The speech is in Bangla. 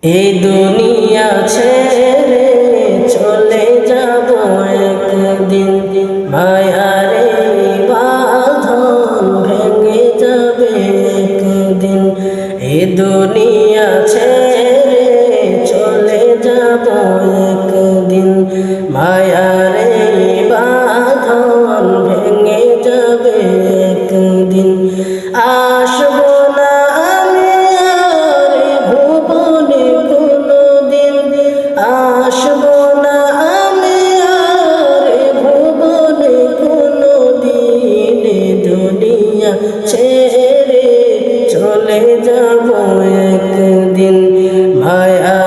এই দুনিয়া ছেড়ে চলে যাব একদিন, মায়ারে বাঁধন ভেঙে যাবে একদিন। এই দুনিয়া ছেড়ে চলে যাব একদিন, মায়ারে বাঁধন ভেঙে যাবে একদিন। আসবো না আমি আর ভুবনে কোনদিন, আসবো না আমি আর ভুবনে কোনদিন। দুনিয়া ছেড়ে চলে যাব একদিন, মায়া